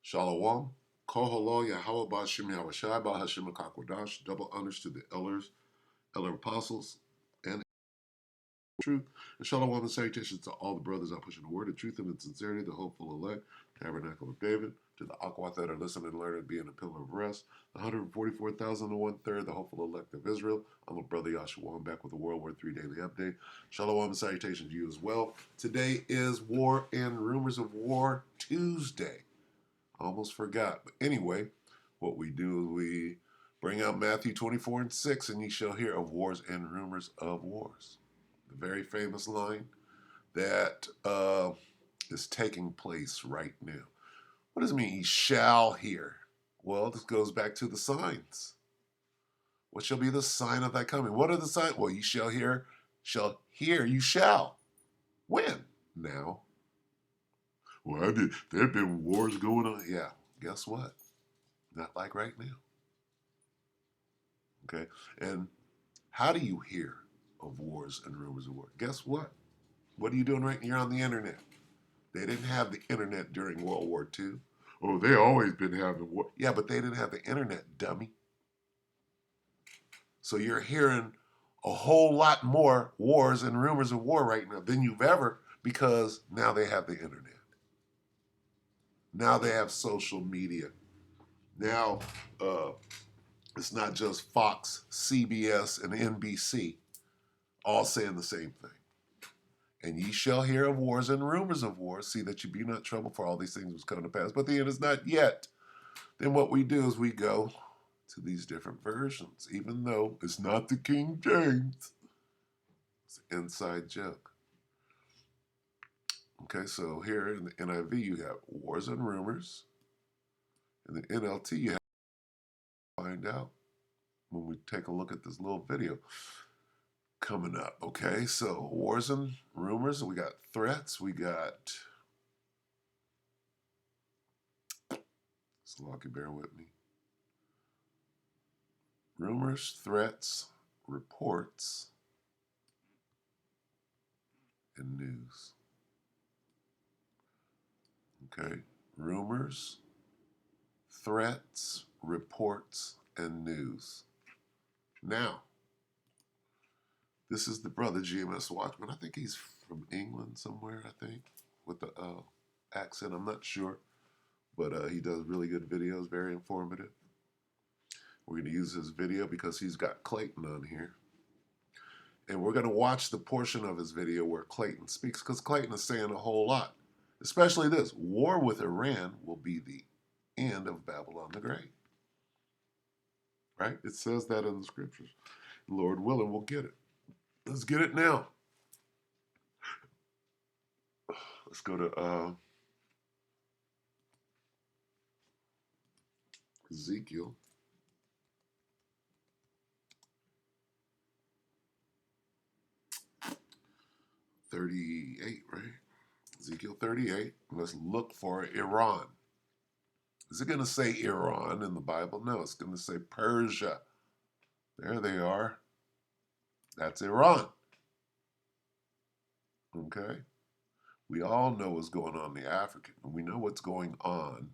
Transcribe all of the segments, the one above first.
Shalom, Koholo, Yahweh Bashim Yahushai, Bahashim Kakwadash, double honors to the elders, elder apostles, and truth. And shalom and salutations to all the brothers out pushing the word of truth and in sincerity, the hopeful elect, tabernacle of David, to the Aquath that are listening and learning, being a pillar of rest, the 144,000 and one third, the hopeful elect of Israel. I'm a brother Yahshua. I'm back with the WW3 Daily Update. Shalom and salutations to you as well. Today is War and Rumors of War Tuesday. Almost forgot. But anyway, what we do is we bring out Matthew 24 and 6, and ye shall hear of wars and rumors of wars. The very famous line that is taking place right now. What does it mean, ye shall hear? Well, this goes back to the signs. What shall be the sign of thy coming? What are the signs? Well, you shall hear, you shall. When? Now. Well, there have been wars going on. Yeah, guess what? Not like right now. Okay? And how do you hear of wars and rumors of war? Guess what? What are you doing right here on the internet? They didn't have the internet during World War II. Oh, they always been having war. Yeah, but they didn't have the internet, dummy. So you're hearing a whole lot more wars and rumors of war right now than you've ever, because now they have the internet. Now they have social media. Now it's not just Fox, CBS, and NBC all saying the same thing. And ye shall hear of wars and rumors of wars. See that you be not troubled, for all these things was coming to pass. But the end is not yet. Then what we do is we go to these different versions, even though it's not the King James. It's an inside joke. Okay, so here in the NIV you have wars and rumors. In the NLT you have to find out when we take a look at this little video coming up. Okay, so wars and rumors. We got threats. We got... So Lucky, bear with me. Rumors, threats, reports, and news. Okay, rumors, threats, reports, and news. Now, this is the brother GMS Watchman. I think he's from England somewhere, I think, with the accent. I'm not sure, but he does really good videos, very informative. We're going to use his video because he's got Clayton on here. And we're going to watch the portion of his video where Clayton speaks, because Clayton is saying a whole lot. Especially this: war with Iran will be the end of Babylon the Great. Right? It says that in the scriptures. Lord willing, we'll get it. Let's get it now. Let's go to Ezekiel. 38, right? Ezekiel 38. Let's look for Iran. Is it going to say Iran in the Bible? No, it's going to say Persia. There they are. That's Iran. Okay? We all know what's going on in the African. We know what's going on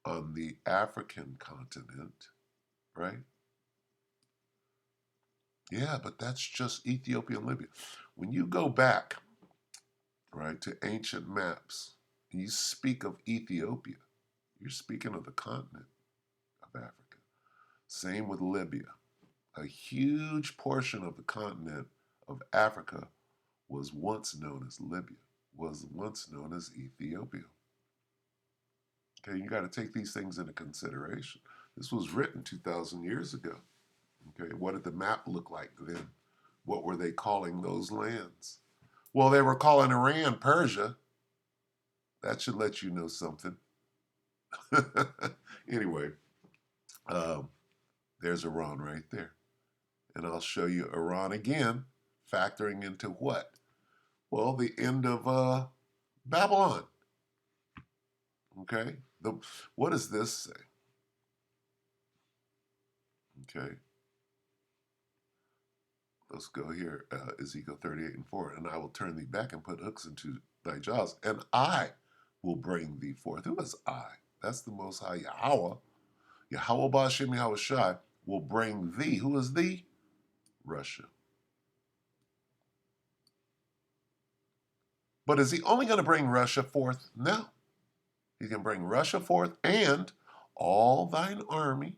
the African continent, right? Yeah, but that's just Ethiopia and Libya. When you go back, right, to ancient maps, and you speak of Ethiopia, you're speaking of the continent of Africa. Same with Libya. A huge portion of the continent of Africa was once known as Libya, was once known as Ethiopia. Okay, you got to take these things into consideration. This was written 2,000 years ago. Okay, what did the map look like then? What were they calling those lands? Well, they were calling Iran Persia. That should let you know something. Anyway, there's Iran right there. And I'll show you Iran again, factoring into what? Well, the end of Babylon. Okay? What does this say? Okay. Let's go here, Ezekiel 38 and 4. And I will turn thee back and put hooks into thy jaws, and I will bring thee forth. Who is I? That's the Most High Yahweh. Yahweh Ba'Shem Yahweh Shai will bring thee. Who is thee? Russia. But is he only going to bring Russia forth? No. He can bring Russia forth and all thine army,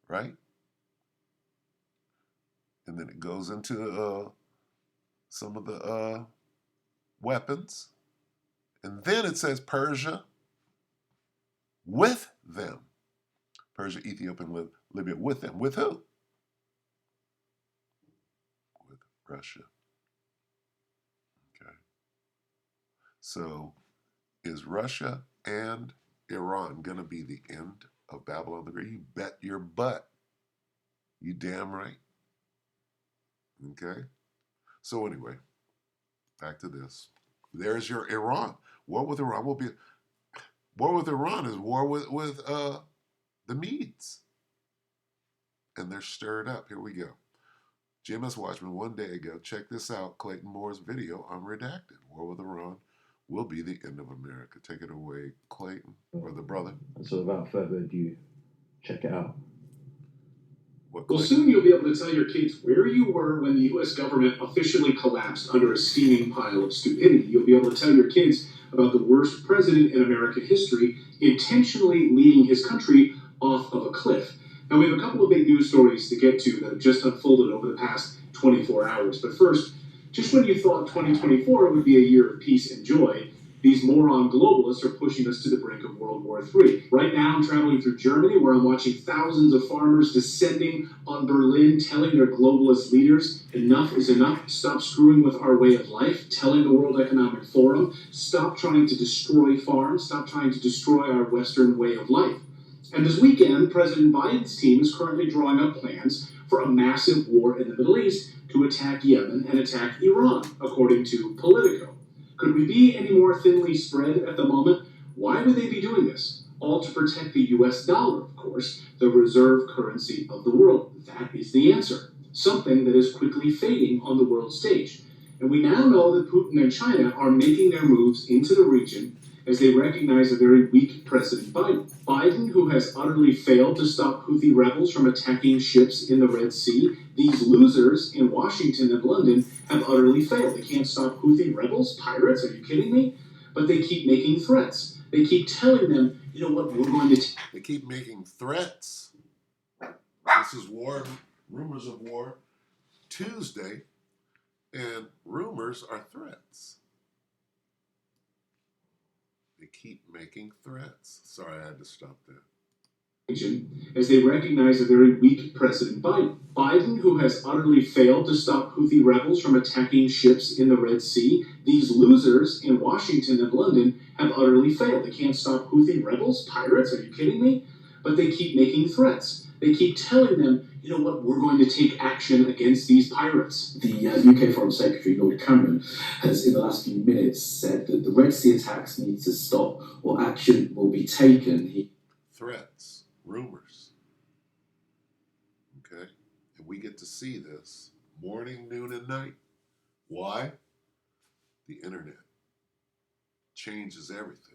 right? And then it goes into some of the weapons. And then it says Persia with them. Persia, Ethiopia, and Libya with them. With who? With Russia. Okay. So is Russia and Iran going to be the end of Babylon the Great? You bet your butt. You damn right. Okay. So anyway, back to this. There's your Iran. War with Iran will be war with Iran is war with the Medes. And they're stirred up. Here we go. GMS Watchman, one day ago, check this out. Clayton Moore's video on Redacted. War with Iran will be the end of America. Take it away, Clayton, or the brother. So without further ado, check it out. Well, soon you'll be able to tell your kids where you were when the U.S. government officially collapsed under a steaming pile of stupidity. You'll be able to tell your kids about the worst president in American history intentionally leading his country off of a cliff. Now, we have a couple of big news stories to get to that have just unfolded over the past 24 hours. But first, just when you thought 2024 would be a year of peace and joy, these moron globalists are pushing us to the brink of World War III. Right now, I'm traveling through Germany, where I'm watching thousands of farmers descending on Berlin, telling their globalist leaders, enough is enough, stop screwing with our way of life, telling the World Economic Forum, stop trying to destroy farms, stop trying to destroy our Western way of life. And this weekend, President Biden's team is currently drawing up plans for a massive war in the Middle East to attack Yemen and attack Iran, according to Politico. Could we be any more thinly spread at the moment? Why would they be doing this? All to protect the US dollar, of course, the reserve currency of the world. That is the answer. Something that is quickly fading on the world stage. And we now know that Putin and China are making their moves into the region as they recognize a very weak President Biden. Biden, who has utterly failed to stop Houthi rebels from attacking ships in the Red Sea. These losers in Washington and London have utterly failed. They can't stop Houthi rebels, pirates, are you kidding me? But they keep making threats. They keep telling them, you know what, we're going to... They keep making threats. This is war, rumors of war, Tuesday, and rumors are threats. They keep making threats. Sorry, I had to stop that. As they recognize a very weak President Biden. Biden, who has utterly failed to stop Houthi rebels from attacking ships in the Red Sea. These losers in Washington and London have utterly failed. They can't stop Houthi rebels, pirates, are you kidding me? But they keep making threats. They keep telling them, you know what, we're going to take action against these pirates. The UK Foreign Secretary, Lord Cameron, has in the last few minutes said that the Red Sea attacks need to stop or action will be taken. Threats, rumors. Okay? And we get to see this morning, noon, and night. Why? The internet changes everything.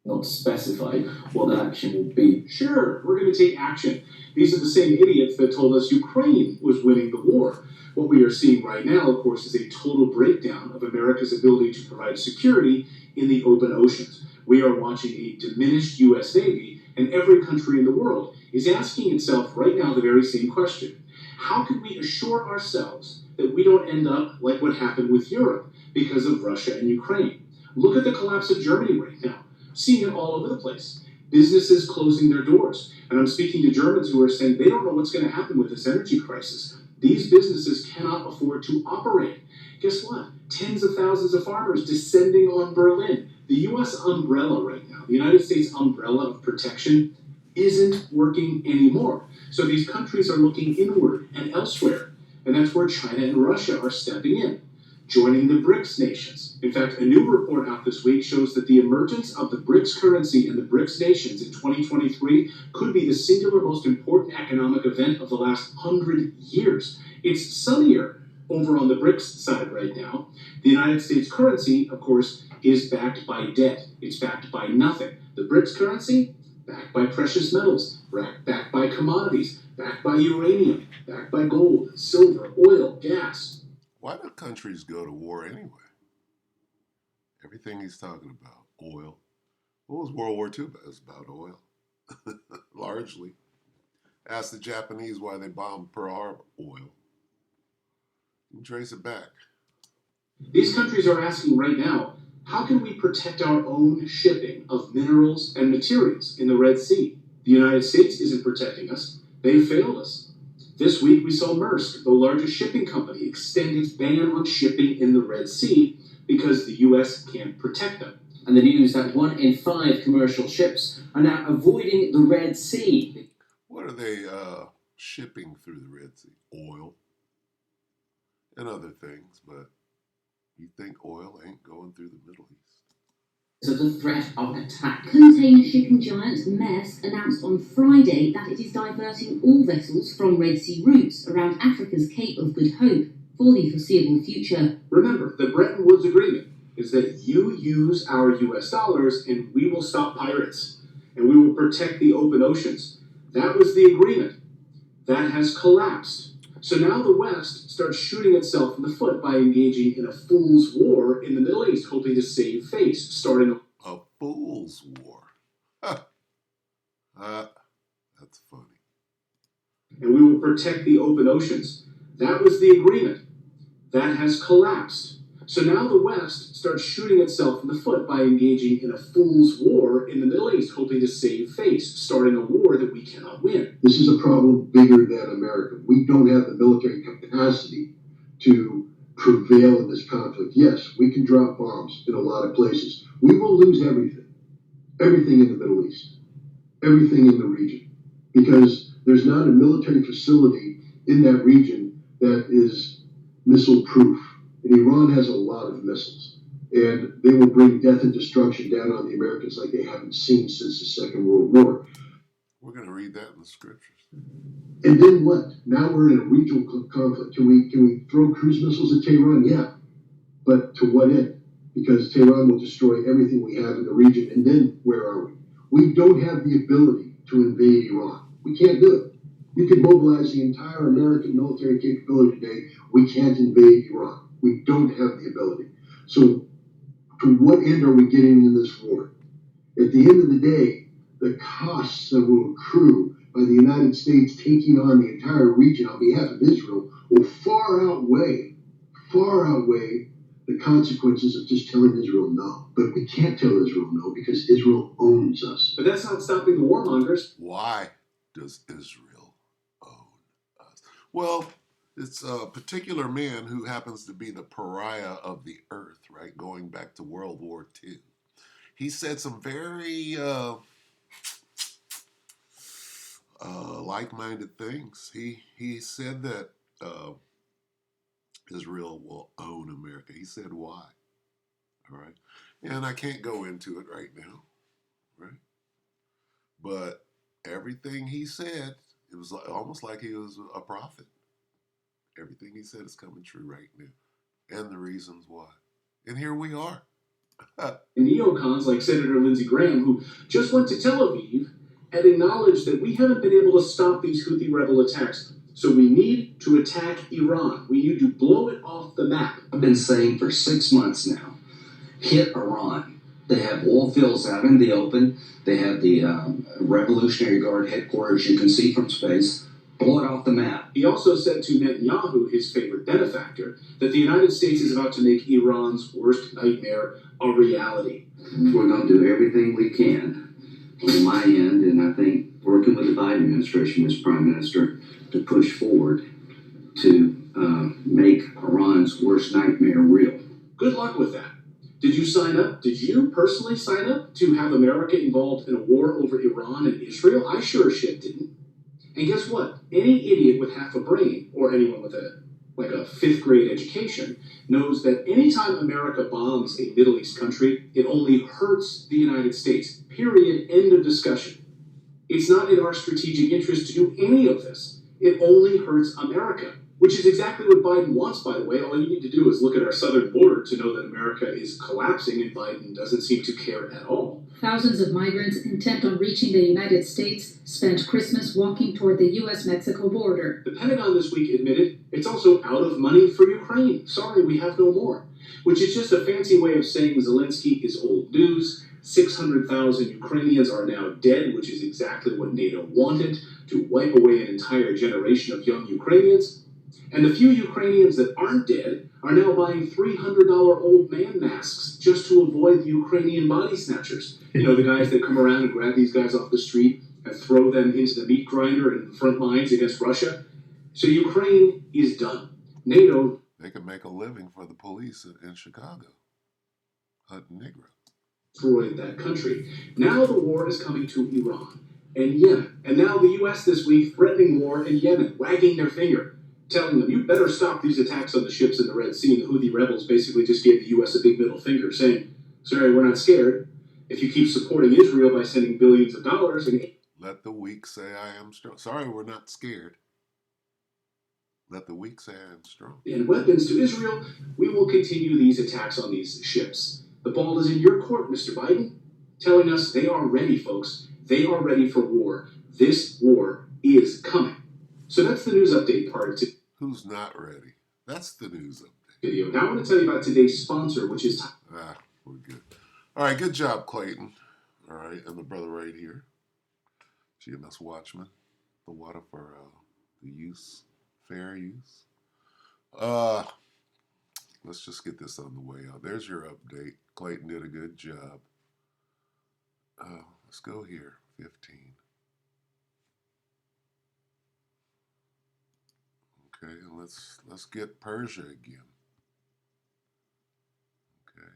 Not specify what that action will be. Sure, we're going to take action. These are the same idiots that told us Ukraine was winning the war. What we are seeing right now, of course, is a total breakdown of America's ability to provide security in the open oceans. We are watching a diminished U.S. Navy, and every country in the world is asking itself right now the very same question. How can we assure ourselves that we don't end up like what happened with Europe because of Russia and Ukraine? Look at the collapse of Germany right now. Seeing it all over the place. Businesses closing their doors. And I'm speaking to Germans who are saying they don't know what's going to happen with this energy crisis. These businesses cannot afford to operate. Guess what? Tens of thousands of farmers descending on Berlin. The U.S. umbrella right now, the United States umbrella of protection, isn't working anymore. So these countries are looking inward and elsewhere. And that's where China and Russia are stepping in, joining the BRICS nations. In fact, a new report out this week shows that the emergence of the BRICS currency and the BRICS nations in 2023 could be the singular most important economic event of the last 100 years. It's sunnier Over on the BRICS side right now, the United States currency, of course, is backed by debt. It's backed by nothing. The BRICS currency, backed by precious metals, backed by commodities, backed by uranium, backed by gold, silver, oil, gas. Why do countries go to war anyway? Everything he's talking about, oil. What was World War II about? It was about oil, largely. Ask the Japanese why they bombed Pearl Harbor. Oil. You can trace it back. These countries are asking right now, how can we protect our own shipping of minerals and materials in the Red Sea? The United States isn't protecting us. They've failed us. This week we saw Maersk, the largest shipping company, extend its ban on shipping in the Red Sea because the U.S. can't protect them. And the news that 1 in 5 commercial ships are now avoiding the Red Sea. What are they shipping through the Red Sea? Oil and other things, but you think oil ain't going through the Middle East? So the threat of attack. Container shipping giant Maersk announced on Friday that it is diverting all vessels from Red Sea routes around Africa's Cape of Good Hope for the foreseeable future. Remember, the Bretton Woods Agreement is that you use our US dollars and we will stop pirates and we will protect the open oceans. That was the agreement. That has collapsed. So now the West starts shooting itself in the foot by engaging in a fool's war in the Middle East, hoping to save face, starting a fool's war. That's funny. And we will protect the open oceans. That was the agreement. That has collapsed. So now the West starts shooting itself in the foot by engaging in a fool's war in the Middle East, hoping to save face, starting a war that we cannot win. This is a problem bigger than America. We don't have the military capacity to prevail in this conflict. Yes, we can drop bombs in a lot of places. We will lose everything. Everything in the Middle East. Everything in the region. Because there's not a military facility in that region that is missile-proof. And Iran has a lot of missiles. And they will bring death and destruction down on the Americans like they haven't seen since the Second World War. We're going to read that in the scriptures. And then what? Now we're in a regional conflict. Can we throw cruise missiles at Tehran? Yeah. But to what end? Because Tehran will destroy everything we have in the region. And then where are we? We don't have the ability to invade Iran. We can't do it. You can mobilize the entire American military capability today. We can't invade Iran. We don't have the ability. So to what end are we getting in this war? At the end of the day, the costs that will accrue by the United States taking on the entire region on behalf of Israel will far outweigh the consequences of just telling Israel no. But we can't tell Israel no because Israel owns us. But that's not stopping the warmongers. Why does Israel own us? Well, it's a particular man who happens to be the pariah of the earth, right? Going back to World War II. He said some very like-minded things. He said that Israel will own America. He said why. All right. And I can't go into it right now, right? But everything he said, it was almost like he was a prophet. Everything he said is coming true right now. And the reasons why. And here we are. Neocons like Senator Lindsey Graham, who just went to Tel Aviv and acknowledged that we haven't been able to stop these Houthi rebel attacks. So we need to attack Iran. We need to blow it off the map. I've been saying for 6 months now, hit Iran. They have oil fields out in the open. They have the Revolutionary Guard headquarters you can see from space. Blow it off the map. He also said to Netanyahu, his favorite benefactor, that the United States is about to make Iran's worst nightmare a reality. We're going to do everything we can on my end, and I think working with the Biden administration as Prime Minister to push forward to make Iran's worst nightmare real. Good luck with that. Did you sign up? Did you personally sign up to have America involved in a war over Iran and Israel? I sure as shit didn't. And guess what? Any idiot with half a brain, or anyone with a 5th grade education, knows that anytime America bombs a Middle East country, it only hurts the United States. Period. End of discussion. It's not in our strategic interest to do any of this. It only hurts America. which is exactly what Biden wants, by the way. All you need to do is look at our southern border to know that America is collapsing, and Biden doesn't seem to care at all. Thousands of migrants intent on reaching the United States spent Christmas walking toward the U.S.-Mexico border. The Pentagon this week admitted it's also out of money for Ukraine. Sorry, we have no more. Which is just a fancy way of saying Zelensky is old news. 600,000 Ukrainians are now dead, which is exactly what NATO wanted, to wipe away an entire generation of young Ukrainians. And the few Ukrainians that aren't dead are now buying $300 old man masks just to avoid the Ukrainian body snatchers. You know, the guys that come around and grab these guys off the street and throw them into the meat grinder in the front lines against Russia. So Ukraine is done. NATO... They can make a living for the police in Chicago. Hunting Negro. Destroyed that country. Now the war is coming to Iran and Yemen. And now the U.S. this week threatening war in Yemen, wagging their finger, telling them, you better stop these attacks on the ships in the Red Sea. And the Houthi rebels basically just gave the U.S. a big middle finger, saying, sorry, we're not scared. If you keep supporting Israel by sending billions of dollars... And let the weak say I am strong. Sorry, we're not scared. Let the weak say I am strong. And weapons to Israel, we will continue these attacks on these ships. The ball is in your court, Mr. Biden, telling us they are ready, folks. They are ready for war. This war is coming. So that's the news update part of today's Who's not ready? That's the news update video. Now I want to tell you about today's sponsor, which is... we're good. All right, good job, Clayton. All right, and the brother right here, GMS Watchman, the water for the use, fair use. Let's just get this on the way out. There's your update. Clayton did a good job. Let's go here, 15. Okay, and let's get Persia again. Okay.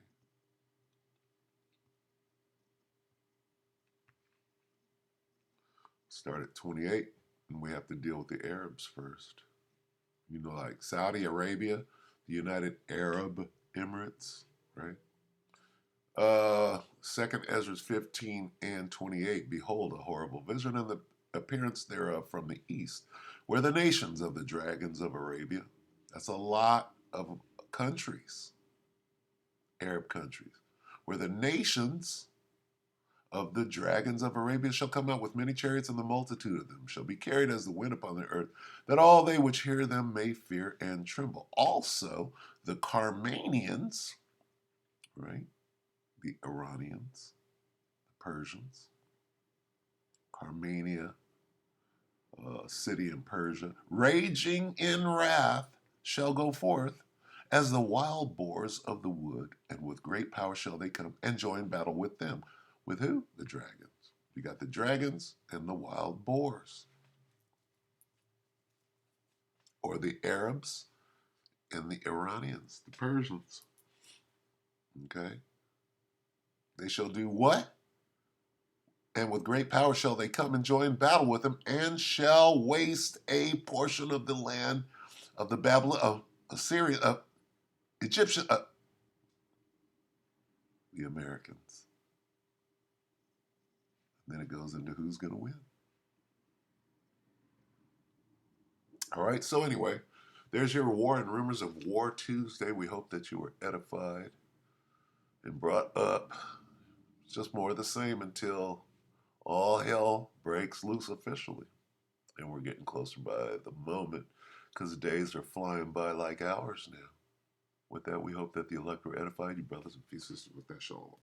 Start at 28, and we have to deal with the Arabs first. You know, like Saudi Arabia, the United Arab Emirates, right? Second Ezra 15 and 28. Behold, a horrible vision, and the appearance thereof from the east, where the nations of the dragons of Arabia, that's a lot of countries, Arab countries, where the nations of the dragons of Arabia shall come out with many chariots, and the multitude of them shall be carried as the wind upon the earth, that all they which hear them may fear and tremble. Also, the Carmanians, right? The Iranians, the Persians, Carmania, city in Persia, raging in wrath, shall go forth as the wild boars of the wood, and with great power shall they come and join battle with them. With who? The dragons. You got the dragons and the wild boars. Or the Arabs and the Iranians, the Persians. Okay? They shall do what? And with great power shall they come and join battle with them, and shall waste a portion of the land of the Babylon, of Assyria, of Egyptian, the Americans. And then it goes into who's going to win. All right, so anyway, there's your War and Rumors of War Tuesday. We hope that you were edified and brought up. It's just more of the same until all hell breaks loose officially. And we're getting closer by the moment because days are flying by like hours now. With that, we hope that the elect were edified. You brothers and sisters, with that, shalom.